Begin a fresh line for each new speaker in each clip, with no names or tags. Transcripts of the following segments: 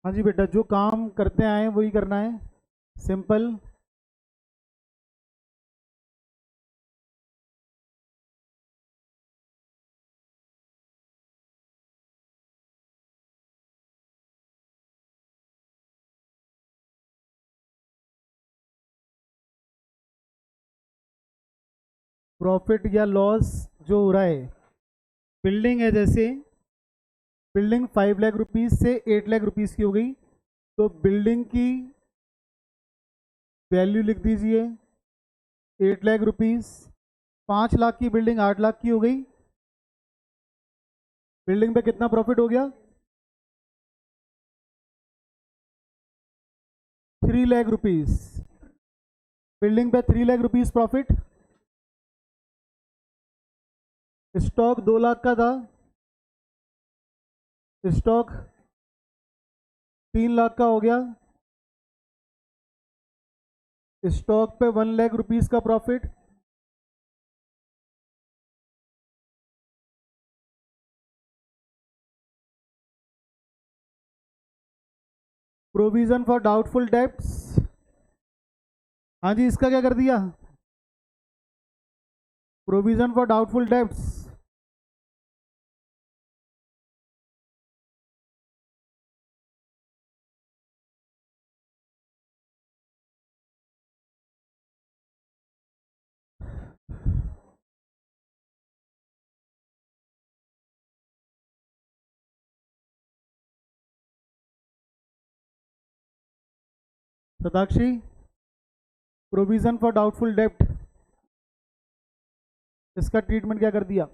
हाँ जी बेटा, जो काम करते आए हैं वही करना है। सिंपल। प्रॉफिट या लॉस जो हो रहा है, बिल्डिंग है जैसे, बिल्डिंग 5 लाख रुपीज़ से 8 लाख रुपीज़ की हो गई, तो बिल्डिंग की वैल्यू लिख दीजिए 8 लाख रुपीज़। 5 लाख की बिल्डिंग 8 लाख की हो गई, बिल्डिंग पे कितना प्रॉफिट हो गया? 3 लाख रुपीज़। बिल्डिंग पे 3 lakh rupees profit. Stock 2 lakh का था, स्टॉक 3 लाख का हो गया, स्टॉक पे 1 लाख रुपीज़ का profit. Provision for doubtful debts, हाँ जी, इसका क्या कर दिया? Provision for doubtful debts, Sadakshi, provision for doubtful डेब्ट, इसका ट्रीटमेंट क्या कर दिया?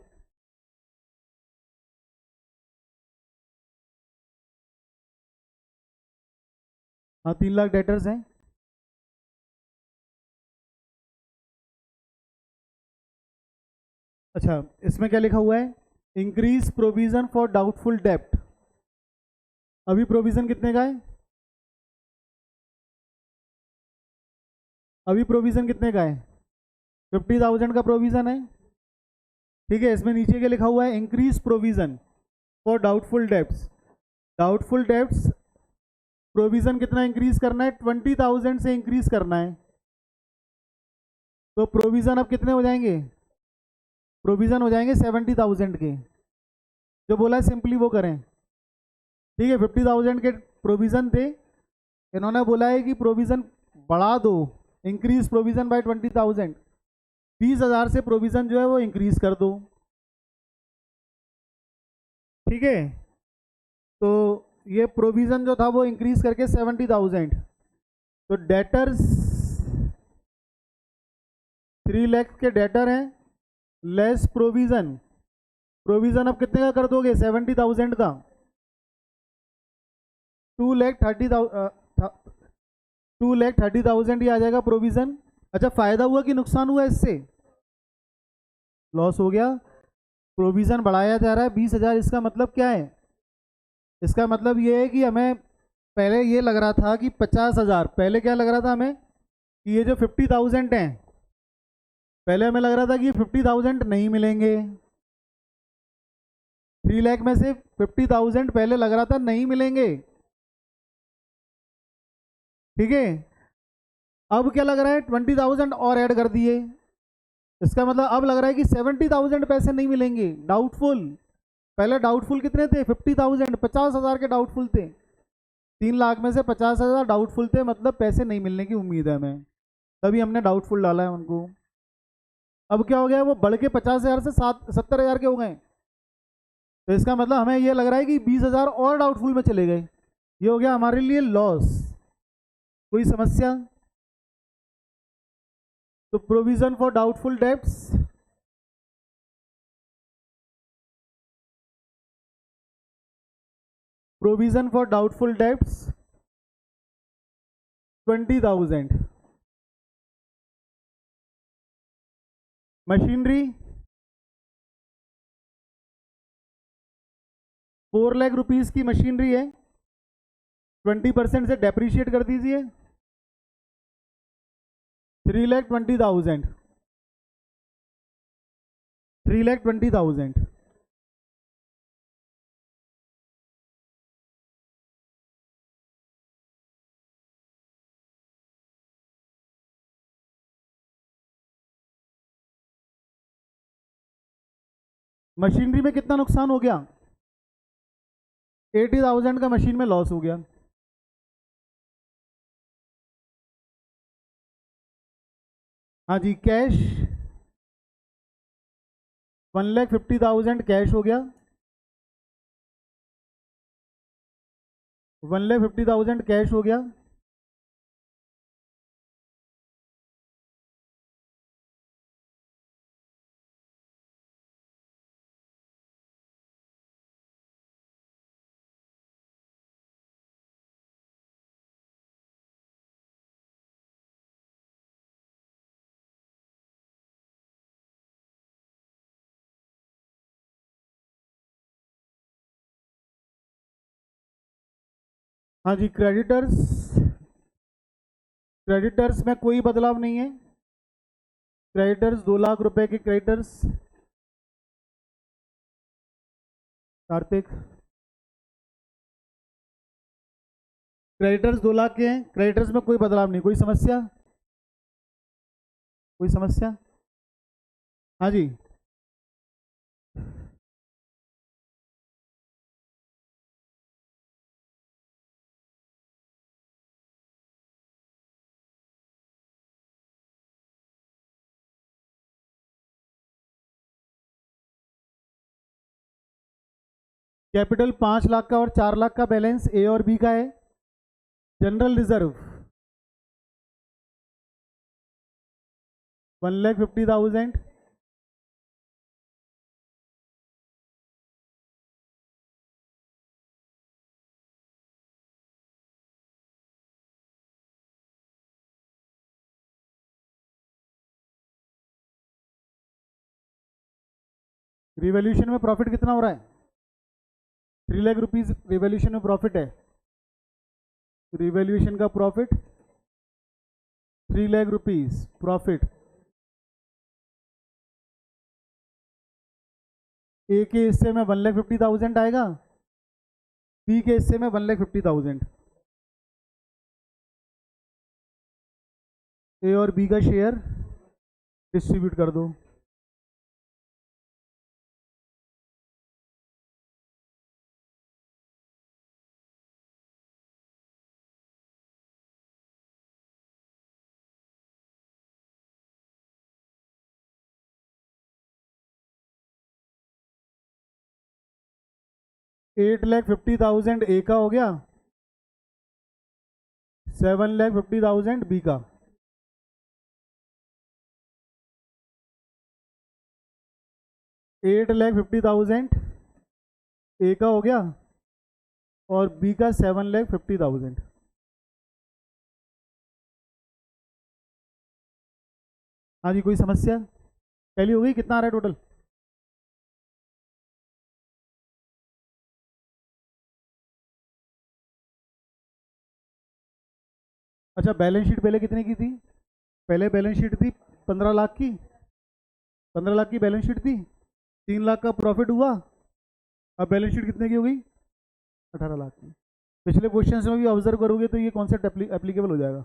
हाँ, 3 लाख डेटर्स हैं। अच्छा, इसमें क्या लिखा हुआ है? इंक्रीज प्रोविजन फॉर डाउटफुल डेब्ट। अभी प्रोविजन कितने का है? अभी प्रोविजन कितने का है? 50,000 का प्रोविजन है। ठीक है, इसमें नीचे क्या लिखा हुआ है? Increase provision for doubtful debts. Doubtful debts provision कितना इंक्रीज करना है? 20,000 से इंक्रीज करना है। तो प्रोविजन अब कितने हो जाएंगे? प्रोविजन हो जाएंगे 70,000 के। जो बोला है सिंपली वो करें। ठीक है, 50,000 के प्रोविजन थे, इन्होंने बोला है कि प्रोविजन बढ़ा दो, इंक्रीज प्रोविजन बाय 20,000। 20,000 से प्रोविजन जो है वो इंक्रीज कर दो। ठीक है, तो ये प्रोविजन जो था वो इंक्रीज करके 70,000। तो डेटर्स 3 लाख के डेटर हैं, लेस प्रोविजन। प्रोविजन अब कितने का कर दोगे? 70,000 का। 2,30,000 ही आ जाएगा प्रोविजन। अच्छा, फायदा हुआ कि नुकसान हुआ? इससे लॉस हो गया। प्रोविजन बढ़ाया जा रहा है 20,000, इसका मतलब क्या है? इसका मतलब ये है कि हमें पहले ये लग रहा था कि 50,000, पहले क्या लग रहा था हमें कि ये जो 50,000 हैं, पहले हमें लग रहा था कि 50,000 नहीं मिलेंगे। 3 लाख में से 50,000 पहले लग रहा था नहीं मिलेंगे। ठीक है, अब क्या लग रहा है? 20,000 और ऐड कर दिए, इसका मतलब अब लग रहा है कि 70,000 पैसे नहीं मिलेंगे, डाउटफुल। पहले डाउटफुल कितने थे? 50,000, 50,000 के डाउटफुल थे। 3 लाख में से 50,000 डाउटफुल थे, मतलब पैसे नहीं मिलने की उम्मीद है हमें, तभी हमने डाउटफुल डाला है उनको। अब क्या हो गया? वो बढ़ के 50,000 से 70,000 के हो गए। तो इसका मतलब हमें ये लग रहा है कि 20,000 और डाउटफुल में चले गए। ये हो गया हमारे लिए लॉस। कोई समस्या? तो provision for doubtful debts, provision for doubtful debts 20,000। Machinery 4 lakh rupees की मशीनरी है, 20% से डेप्रीशिएट कर दीजिए, 3,20,000। 3,20,000। मशीनरी में कितना नुकसान हो गया? 80,000 का मशीन में लॉस हो गया। हाँ जी, कैश 1,50,000 कैश हो गया। 1,50,000 कैश हो गया। हाँ जी, क्रेडिटर्स में कोई बदलाव नहीं है। क्रेडिटर्स 2 लाख रुपए के क्रेडिटर्स। कार्तिक, क्रेडिटर्स 2 लाख के हैं, क्रेडिटर्स में कोई बदलाव नहीं। कोई समस्या? कोई समस्या? हाँ जी, कैपिटल 5 लाख का और 4 लाख का बैलेंस ए और बी का है। General reserve 1,50,000। रिवॉल्यूशन में प्रॉफिट कितना हो रहा है? 3 लाख रुपीज रिवॉल्यूशन में प्रॉफिट है। रिवॉल्यूशन का प्रॉफिट 3 लाख रुपीज प्रॉफिट। ए के हिस्से में 1,50,000 आएगा, बी के हिस्से में 1,50,000। ए और बी का शेयर डिस्ट्रीब्यूट कर दो। $8,50,000 ए का हो गया, 7,50,000 बी का। $8,50,000 ए का हो गया और बी का 7,50,000। हाँ जी, कोई समस्या? पहली हो गई, कितना आ रहा है टोटल? अच्छा, बैलेंस शीट पहले कितने की थी? पहले बैलेंस शीट थी 15 लाख की। 15 लाख की बैलेंस शीट थी, 3 लाख का प्रॉफिट हुआ। अब बैलेंस शीट कितने की हो गई? 18 लाख की। पिछले क्वेश्चन में भी ऑब्जर्व करोगे तो ये कॉन्सेप्ट एप्लीकेबल हो जाएगा।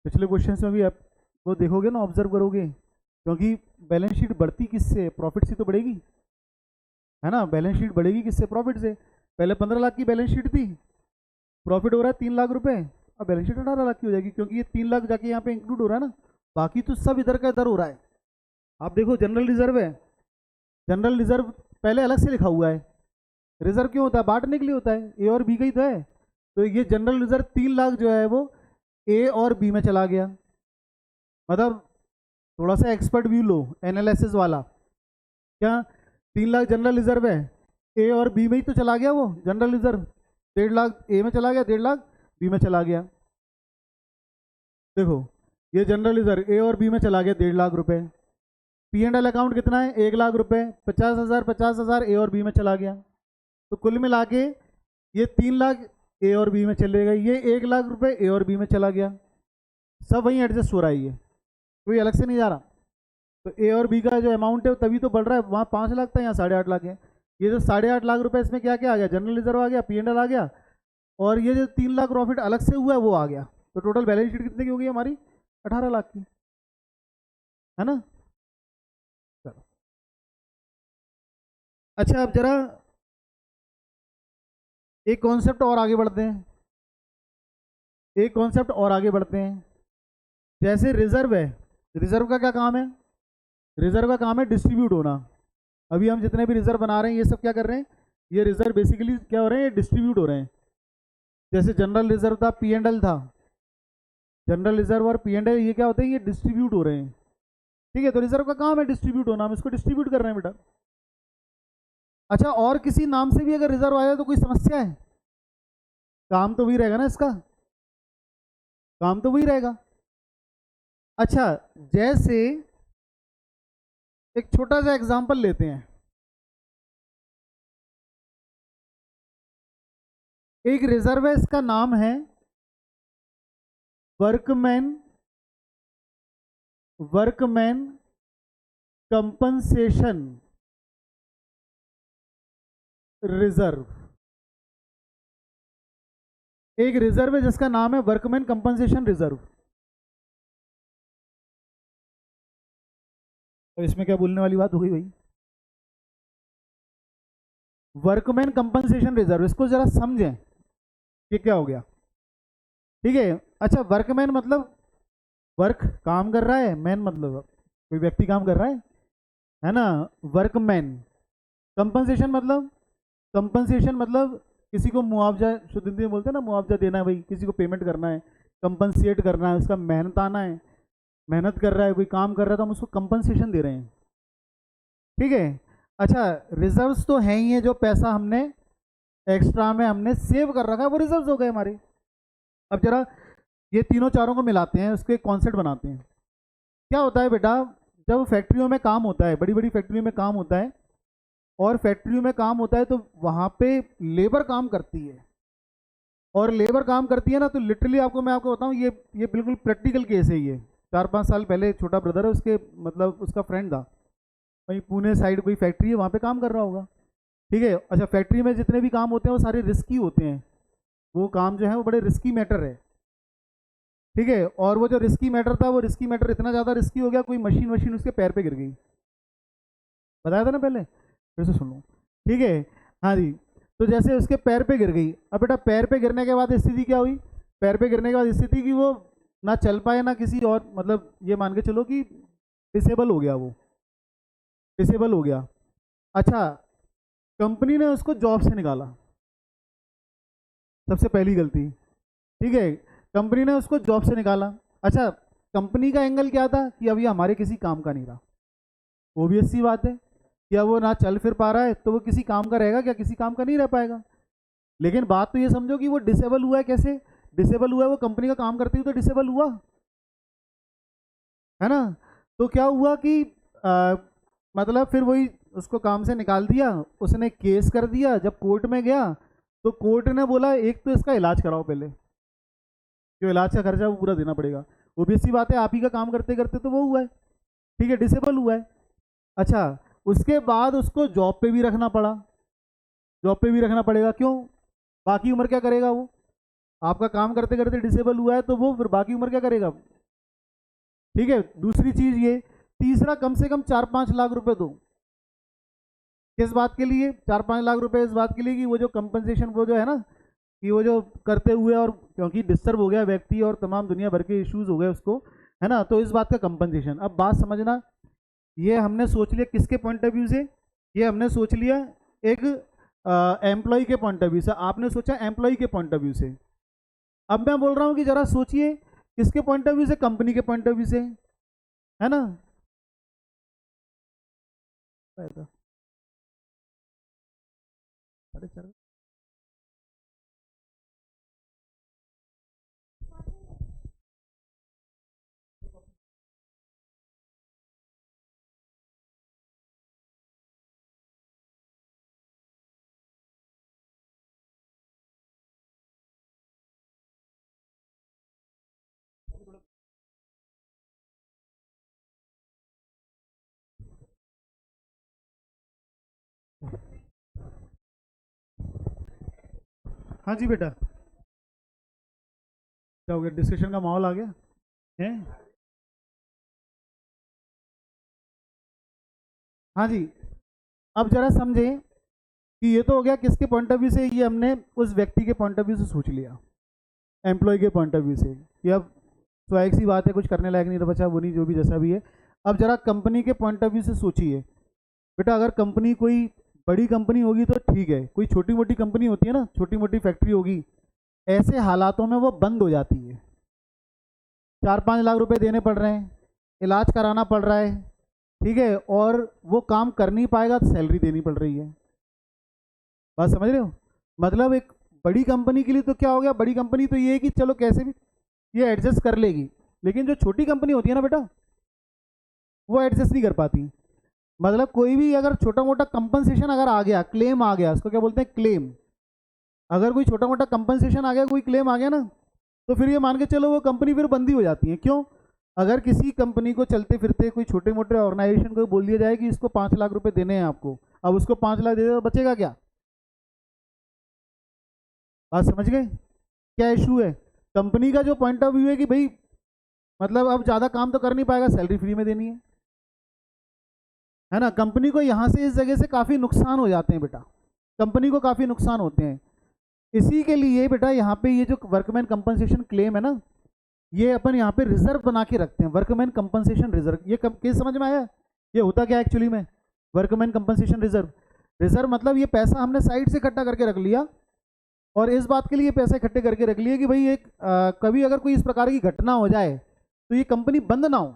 पिछले क्वेश्चन में भी वो देखोगे ना, ऑब्जर्व करोगे, क्योंकि बैलेंस शीट बढ़ती किससे? प्रॉफिट से तो बढ़ेगी, है ना। बैलेंस शीट बढ़ेगी किससे? प्रॉफिट से। पहले 15 लाख की बैलेंस शीट थी, प्रॉफिट हो रहा है 3 लाख रुपए, अब बैलेंस शीट 18 लाख की हो जाएगी, क्योंकि ये 3 लाख जाके यहाँ पे इंक्लूड हो रहा है ना। बाकी तो सब इधर का इधर हो रहा है। आप देखो, जनरल रिजर्व है, जनरल रिजर्व पहले अलग से लिखा हुआ है। रिजर्व क्यों होता है? बांटने के लिए होता है, ए और बी का ही तो है। तो ये जनरल रिजर्व 3 लाख जो है वो ए और बी में चला गया। मतलब थोड़ा सा एक्सपर्ट व्यू लो, एनालिसिस वाला। क्या 3 लाख जनरल रिजर्व है, ए और बी में ही तो चला गया वो जनरल रिजर्व। 1.5 लाख ए में चला गया, 1.5 लाख बी में चला गया। देखो, ये जनरल रिजर्व ए और बी में चला गया 1.5 लाख रुपए। पी एंड एल अकाउंट कितना है? 1 लाख रुपए। 50,000 50,000 ए और बी में चला गया। तो कुल मिला के ये 3 लाख ए और बी में चले गए, ये 1 लाख रुपए ए और बी में चला गया। सब वहीं एडजस्ट हो रहा है, ये कोई अलग से नहीं जा रहा। तो ए और बी का जो अमाउंट है तभी तो बढ़ रहा है। वहाँ 5 लाख था, यहाँ 8.5 लाख है। ये जो 8.5 लाख रुपए, इसमें क्या क्या आ गया? जनरल रिजर्व आ गया, पी एंड एल आ गया, और ये जो 3 लाख प्रॉफिट अलग से हुआ है वो आ गया। तो टोटल बैलेंस शीट कितने की हो गई हमारी? 18 लाख की, है ना। अच्छा अब जरा एक कॉन्सेप्ट और आगे बढ़ते हैं, एक कॉन्सेप्ट और आगे बढ़ते हैं। जैसे रिजर्व है, रिजर्व का क्या काम है? रिजर्व का काम है डिस्ट्रीब्यूट होना। अभी हम जितने भी रिजर्व बना रहे हैं ये सब क्या कर रहे हैं? ये रिजर्व बेसिकली क्या हो रहे हैं? ये डिस्ट्रीब्यूट हो रहे हैं। जैसे जनरल रिजर्व था, पी एंड एल था, जनरल रिजर्व और पी एंड एल ये क्या होते हैं? ये डिस्ट्रीब्यूट हो रहे हैं। ठीक है, तो रिजर्व का काम है डिस्ट्रीब्यूट होना, हम इसको डिस्ट्रीब्यूट कर रहे हैं बेटा। अच्छा, और किसी नाम से भी अगर रिजर्व आया तो कोई समस्या है? काम तो वही रहेगा ना इसका, काम तो वही रहेगा। अच्छा, जैसे एक छोटा सा एग्जांपल लेते हैं। एक रिजर्व है, इसका नाम है वर्कमैन, वर्कमैन कंपनसेशन रिजर्व। एक रिजर्व है जिसका नाम है वर्कमैन कंपनसेशन रिजर्व। तो इसमें क्या बोलने वाली बात हो गई भाई? वर्कमैन कंपनसेशन रिजर्व, इसको जरा समझें कि क्या हो गया। ठीक है, अच्छा वर्कमैन मतलब वर्क काम कर रहा है, मैन मतलब कोई व्यक्ति काम कर रहा है ना, वर्कमैन। कंपनसेशन मतलब, कंपनसेशन मतलब किसी को मुआवजा, शुद्ध हिंदी में बोलते हैं ना मुआवजा देना है भाई, किसी को पेमेंट करना है, कंपनसेट करना है, उसका मेहनत आना है, मेहनत कर रहा है कोई काम कर रहा है तो हम उसको कंपनसेशन दे रहे हैं। ठीक है, अच्छा रिजर्व्स तो है ही है, जो पैसा हमने एक्स्ट्रा में हमने सेव कर रखा है वो रिजर्व्स हो गए हमारे। अब जरा ये तीनों चारों को मिलाते हैं, उसके एक कॉन्सेप्ट बनाते हैं। क्या होता है बेटा, जब फैक्ट्रियों में काम होता है, बड़ी बड़ी फैक्ट्रियों में काम होता है, और फैक्ट्रियों में काम होता है तो वहाँ पे लेबर काम करती है, और लेबर काम करती है ना, तो लिटरली आपको मैं आपको बताऊँ, ये बिल्कुल प्रैक्टिकल केस है। ये 4-5 साल पहले छोटा ब्रदर है उसके, मतलब उसका फ्रेंड था वहीं पुणे साइड कोई फैक्ट्री है, वहाँ पे काम कर रहा होगा। ठीक है, अच्छा फैक्ट्री में जितने भी काम होते हैं वो सारे रिस्की होते हैं, वो काम जो है वो बड़े रिस्की मैटर है। ठीक है, और वो जो रिस्की मैटर था, वो रिस्की मैटर इतना ज़्यादा रिस्की हो गया, कोई मशीन वशीन उसके पैर पे गिर गई। बताया था ना पहले, फिर से सुन लो। ठीक है, हाँ जी, तो जैसे उसके पैर पे गिर गई, अब बेटा पैर पे गिरने के बाद स्थिति क्या हुई? पैर पे गिरने के बाद स्थिति की वो ना चल पाए ना किसी और, मतलब ये मान के चलो कि डिसेबल हो गया, वो डिसेबल हो गया। अच्छा, कंपनी ने उसको जॉब से निकाला, सबसे पहली गलती। ठीक है, कंपनी ने उसको जॉब से निकाला। अच्छा, कंपनी का एंगल क्या था कि अब ये हमारे किसी काम का नहीं रहा। ओबियस सी बात है कि अब वो ना चल फिर पा रहा है तो वो किसी काम का रहेगा क्या? किसी काम का नहीं रह पाएगा। लेकिन बात तो ये समझो कि वो डिसेबल हुआ है। कैसे डिसेबल हुआ है? वो कंपनी का काम करते हुए तो डिसेबल हुआ है ना। तो क्या हुआ कि मतलब फिर वही उसको काम से निकाल दिया, उसने केस कर दिया। जब कोर्ट में गया तो कोर्ट ने बोला एक तो इसका इलाज कराओ, पहले जो इलाज का खर्चा वो पूरा देना पड़ेगा। ओबीसी बात है, आप ही का काम करते करते तो वो हुआ है, ठीक है, डिसेबल हुआ है। अच्छा, उसके बाद उसको जॉब पे भी रखना पड़ा, जॉब पे भी रखना पड़ेगा। क्यों? बाकी उम्र क्या करेगा वो? आपका काम करते करते डिसेबल हुआ है तो वो फिर बाकी उम्र क्या करेगा? ठीक है, दूसरी चीज ये। तीसरा, कम से कम 4-5 लाख रुपए दो। किस बात के लिए 4-5 लाख रुपए? इस बात के लिए कि वो जो कंपनसेशन, वो जो है ना, कि वो जो करते हुए, और क्योंकि डिस्टर्ब हो गया व्यक्ति और तमाम दुनिया भर के इश्यूज हो गए उसको, है ना, तो इस बात का कंपनसेशन। अब बात समझना, ये हमने सोच लिया किसके पॉइंट ऑफ व्यू से? ये हमने सोच लिया एक एम्प्लॉय के पॉइंट ऑफ व्यू से, आपने सोचा एम्प्लॉय के पॉइंट ऑफ व्यू से। अब मैं बोल रहा हूँ कि जरा सोचिए किसके पॉइंट ऑफ व्यू से? कंपनी के पॉइंट ऑफ व्यू से, है ना। अरे चलो, हाँ जी बेटा, क्या हो गया? डिस्कशन का माहौल आ गया है? हाँ जी, अब जरा समझें कि ये तो हो गया किसके पॉइंट ऑफ व्यू से, ये हमने उस व्यक्ति के पॉइंट ऑफ व्यू से सोच लिया, एम्प्लॉय के पॉइंट ऑफ व्यू से, कि अब स्वाभाविक सी बात है, कुछ करने लायक नहीं तो बचा वो नहीं, जो भी जैसा भी है। अब जरा कंपनी के पॉइंट ऑफ व्यू से सोचिए बेटा, अगर कंपनी कोई बड़ी कंपनी होगी तो ठीक है, कोई छोटी मोटी कंपनी होती है ना, छोटी मोटी फैक्ट्री होगी, ऐसे हालातों में वो बंद हो जाती है। 4-5 लाख रुपए देने पड़ रहे हैं, इलाज कराना पड़ रहा है, ठीक है, और वो काम कर नहीं पाएगा तो सैलरी देनी पड़ रही है। बात समझ रहे हो? मतलब एक बड़ी कंपनी के लिए तो क्या हो गया, बड़ी कंपनी तो ये है कि चलो कैसे भी ये एडजस्ट कर लेगी, लेकिन जो छोटी कंपनी होती है ना बेटा, वो एडजस्ट नहीं कर पाती। मतलब कोई भी अगर छोटा मोटा कंपनसेशन अगर आ गया, क्लेम आ गया, उसको क्या बोलते हैं, क्लेम, अगर कोई छोटा मोटा कंपनसेशन आ गया, कोई क्लेम आ गया ना, तो फिर ये मान के चलो वो कंपनी फिर बंदी हो जाती है। क्यों? अगर किसी कंपनी को चलते फिरते कोई छोटे मोटे ऑर्गेनाइजेशन को बोल दिया जाए कि इसको 5 लाख रुपए देने हैं आपको, अब उसको 5 लाख दे दे तो बचेगा क्या? बात समझ गए क्या इशू है? कंपनी का जो पॉइंट ऑफ व्यू है कि भाई मतलब अब ज़्यादा काम तो कर नहीं पाएगा, सैलरी फ्री में देनी है ना। कंपनी को यहाँ से इस जगह से काफ़ी नुकसान हो जाते हैं बेटा, कंपनी को काफ़ी नुकसान होते हैं। इसी के लिए बेटा यहाँ पे ये जो वर्कमैन कंपनसेशन क्लेम है ना, ये अपन यहाँ पे रिजर्व बना के रखते हैं, वर्कमैन कंपनसेशन रिजर्व। ये केस समझ में आया? ये होता क्या एक्चुअली में, वर्कमैन कंपनसेशन रिजर्व। रिजर्व मतलब ये पैसा हमने साइड से इकट्ठा करके रख लिया, और इस बात के लिए पैसे इकट्ठे करके रख लिए कि भाई एक कभी अगर कोई इस प्रकार की घटना हो जाए तो ये कंपनी बंद ना हो,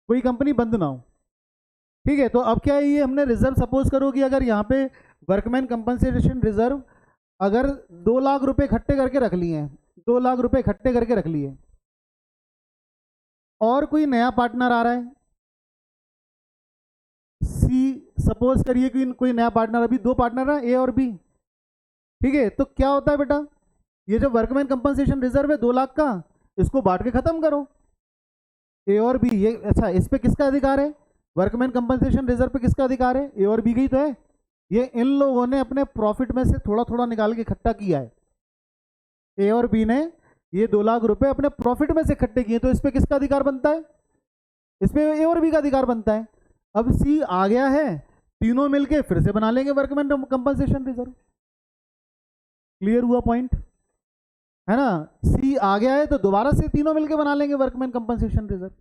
कोई कंपनी बंद ना हो। ठीक है, तो अब क्या है, ये हमने रिजर्व, सपोज करो कि अगर यहाँ पे वर्कमैन कंपनसेशन रिजर्व अगर 2 लाख रुपए इकट्ठे करके रख लिए हैं, 2 लाख रुपए इकट्ठे करके रख लिए, और कोई नया पार्टनर आ रहा है, सी, सपोज करिए कि कोई नया पार्टनर, अभी 2 पार्टनर है, ए और बी, ठीक है, तो क्या होता है बेटा, ये जो वर्कमैन कंपनसेशन रिजर्व है 2 लाख का, इसको बांट के खत्म करो, ए और बी। ये अच्छा, इस पे किसका अधिकार है, वर्कमैन कंपनसेशन रिजर्व पे किसका अधिकार है, ए और बी का ही तो है। ये इन लोगों ने अपने प्रॉफिट में से थोड़ा थोड़ा निकाल के इकट्ठा किया है, ए और बी ने ये 2 लाख रुपए अपने प्रॉफिट में से इकट्ठे किए, तो इस पे किसका अधिकार बनता है, इस पे ए और बी का अधिकार बनता है। अब सी आ गया है, तीनों मिलके फिर से बना लेंगे वर्कमैन कंपनसेशन रिजर्व। क्लियर हुआ पॉइंट, है ना? सी आ गया है तो दोबारा से तीनों मिलके बना लेंगे वर्कमैन कंपनसेशन रिजर्व,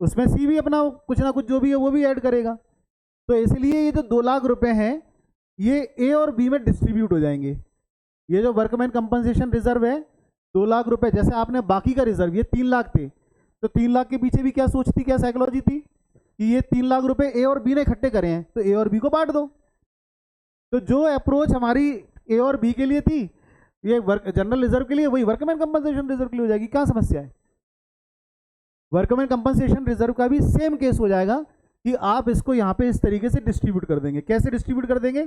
उसमें सी भी अपना कुछ ना कुछ जो भी है वो भी ऐड करेगा। तो इसलिए ये जो 2 लाख रुपए हैं ये ए और बी में डिस्ट्रीब्यूट हो जाएंगे। ये जो वर्कमैन कंपनसेशन रिजर्व है 2 लाख रुपए, जैसे आपने बाकी का रिजर्व ये 3 लाख थे, तो 3 लाख के पीछे भी क्या सोच थी, क्या साइकोलॉजी थी कि ये 3 लाख रुपए ए और बी ने इकट्ठे करे हैं, तो ए और बी को बांट दो। तो जो अप्रोच हमारी ए और बी के लिए थी, ये जनरल रिजर्व के लिए, वही वर्कमैन कंपनसेशन रिजर्व के लिए हो जाएगी। क्या समस्या है? वर्कमैन कंपनसेशन रिजर्व का भी सेम केस हो जाएगा कि आप इसको यहाँ पे इस तरीके से डिस्ट्रीब्यूट कर देंगे। कैसे डिस्ट्रीब्यूट कर देंगे?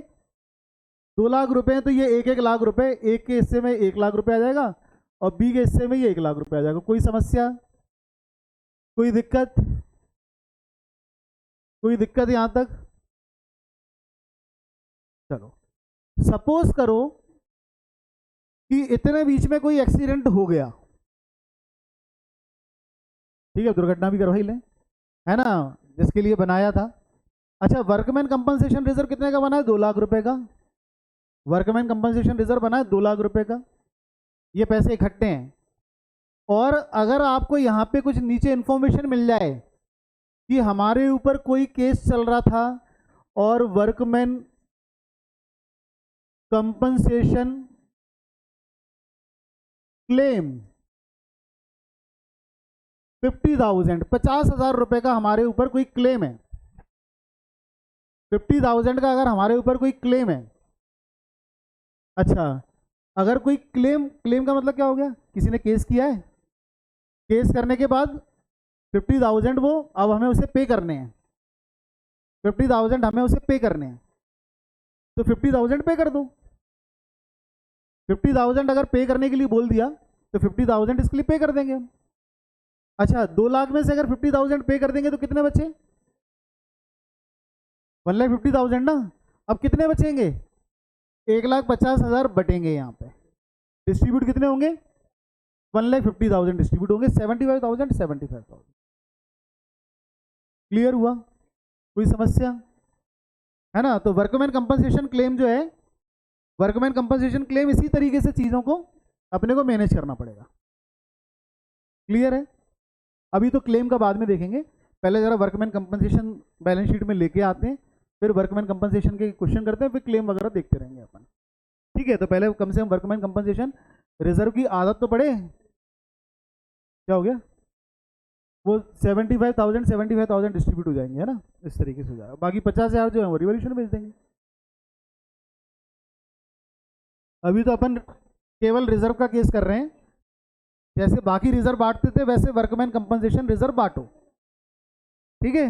2 लाख रुपए हैं तो ये 1-1 लाख रुपए, एक के हिस्से में 1 लाख रुपए आ जाएगा और बी के हिस्से में ये 1 लाख रुपए आ जाएगा। कोई समस्या, कोई दिक्कत, कोई दिक्कत यहां तक? चलो, सपोज करो कि इतने बीच में कोई एक्सीडेंट हो गया, ठीक है, दुर्घटना भी करवाई लें, है ना, जिसके लिए बनाया था। अच्छा, वर्कमैन कंपनसेशन रिजर्व कितने का बना है? 2 लाख रुपए का वर्कमैन कंपनसेशन रिजर्व बना है, 2 लाख रुपए का। ये पैसे इकट्ठे हैं, और अगर आपको यहाँ पे कुछ नीचे इंफॉर्मेशन मिल जाए कि हमारे ऊपर कोई केस चल रहा था और वर्कमैन कंपनसेशन क्लेम 50,000, 50,000 रुपए का हमारे ऊपर कोई क्लेम है, 50,000 का अगर हमारे ऊपर कोई क्लेम है। अच्छा, अगर कोई क्लेम, क्लेम का मतलब क्या हो गया, किसी ने केस किया है, केस करने के बाद 50,000 वो अब हमें उसे पे करने हैं, 50,000 हमें उसे पे करने हैं, तो 50,000 पे कर दो। 50,000 अगर पे करने के लिए बोल दिया तो 50,000 इसके लिए पे कर देंगे हम। अच्छा, 2 लाख में से अगर 50,000 पे कर देंगे तो कितने बचे? 1,50,000 ना। अब कितने बचेंगे? 1,50,000 बटेंगे यहाँ पे, डिस्ट्रीब्यूट कितने होंगे? 1,50,000 डिस्ट्रीब्यूट होंगे, 75,000, 75,000। क्लियर हुआ? कोई समस्या? है ना। तो वर्कमैन कंपनसेशन क्लेम जो है, वर्कमैन कंपनसेशन क्लेम इसी तरीके से चीज़ों को अपने को मैनेज करना पड़ेगा। क्लियर है। अभी तो क्लेम का बाद में देखेंगे, पहले जरा वर्कमैन कंपनसेशन बैलेंस शीट में लेके आते हैं, फिर वर्कमैन कंपनसेशन के क्वेश्चन करते हैं, फिर क्लेम वगैरह देखते रहेंगे अपन। ठीक है, तो पहले कम से कम वर्कमैन कंपनसेशन रिजर्व की आदत तो पड़े। क्या हो गया, वो 75,000 डिस्ट्रीब्यूट हो जाएंगे, है ना, इस तरीके से हो जाएगा। बाकी 50,000 जो है वो रिवॉल्यूशन भेज देंगे। अभी तो अपन केवल रिजर्व का केस कर रहे हैं, जैसे बाकी रिजर्व बांटते थे वैसे वर्कमैन कंपनसेशन रिजर्व बांटो। ठीक है।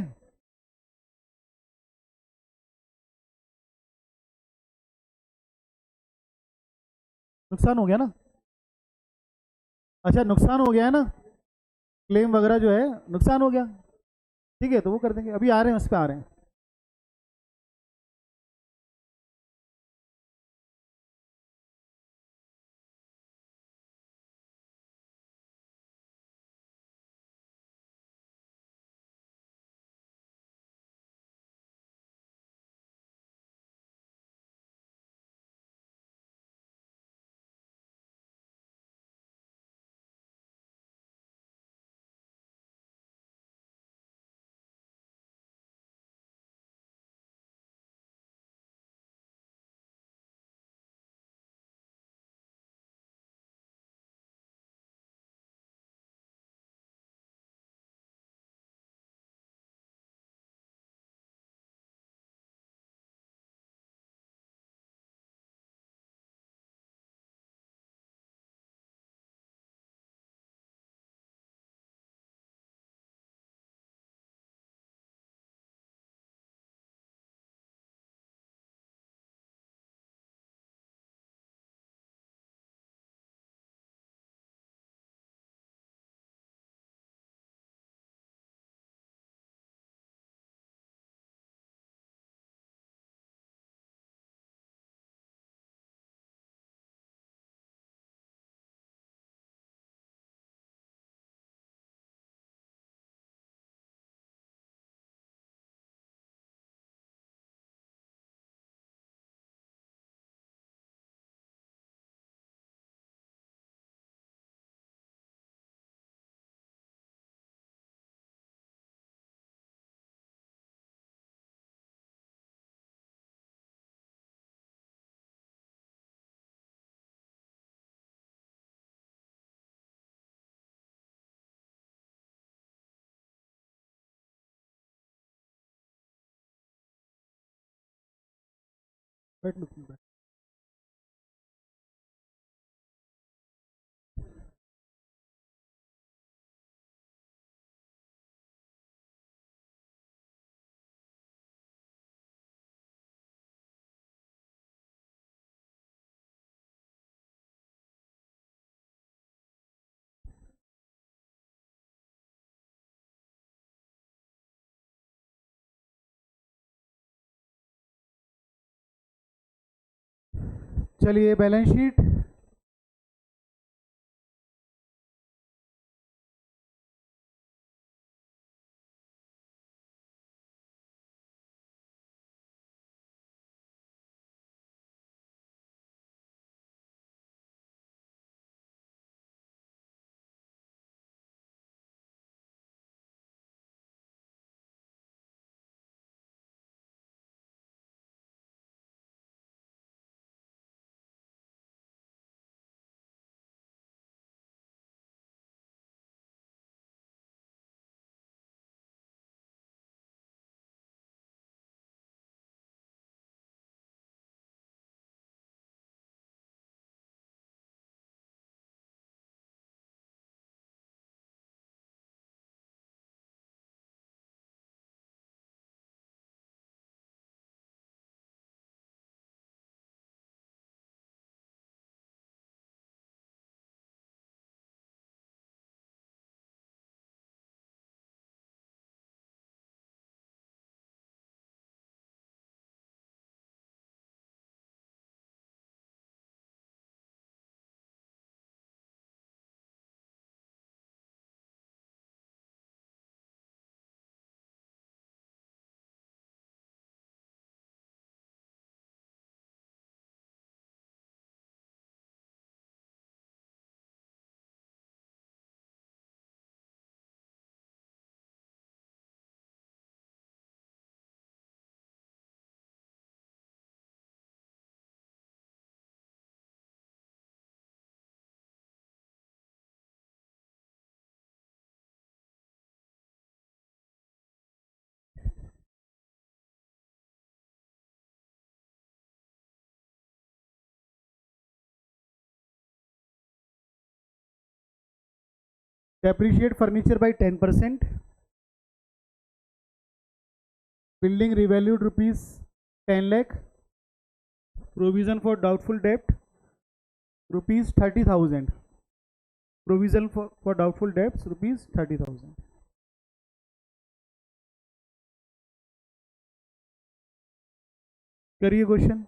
नुकसान हो गया ना। अच्छा, नुकसान हो गया है ना, क्लेम वगैरह जो है नुकसान हो गया। ठीक है, तो वो कर देंगे, अभी आ रहे हैं उस पर आ रहे हैं। बैठ लो तुम, बैठ। चलिए balance sheet. depreciate furniture by 10%, building revalued rupees 10 lakh, provision for doubtful debt rupees 30,000, provision for doubtful debts rupees 30,000. करिए क्वेश्चन।